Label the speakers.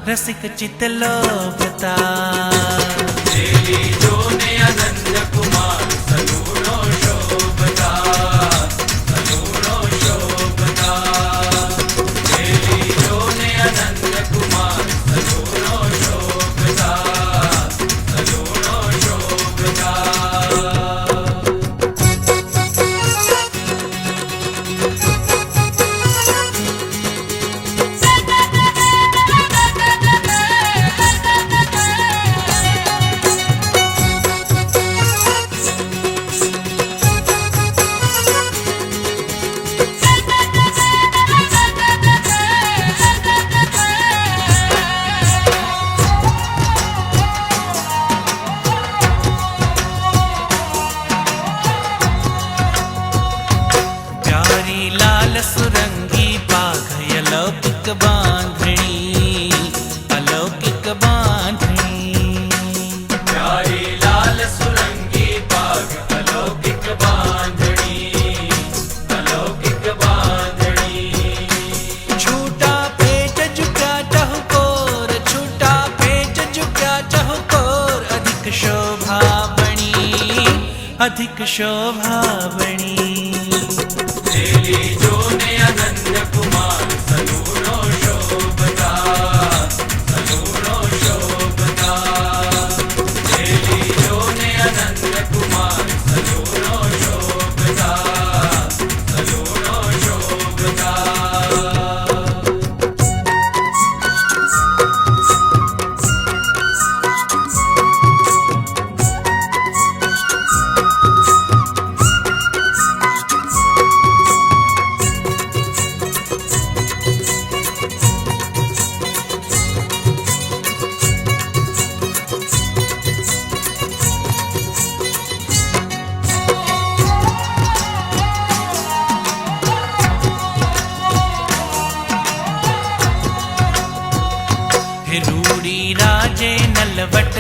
Speaker 1: रसिक चितलोभता
Speaker 2: जोने आनंद कुमार सलूणो शोभता सलूणो शोभता जोने आनंद कुमार सलूणो शोभता सलूणो शोभता।
Speaker 1: सुरंगी बाघ अलौकिक बांधणी अलौकिक बांधणी
Speaker 2: प्यारी लाल सुरंगी बाघ अलौकिक बांधणी अलौकिक बांधणी।
Speaker 1: छूटा पेट झुका चहुकोर छूटा पेट झुका चहुकोर अधिक शोभा बणी अधिक शोभा बणी।
Speaker 2: जोने आनंद कुमार सलूणो शोभता सलूणो शोभता जोने आनंद कुमार सलूणो शोभता सलूणो शोभता।
Speaker 1: रूड़ी राजे नलवट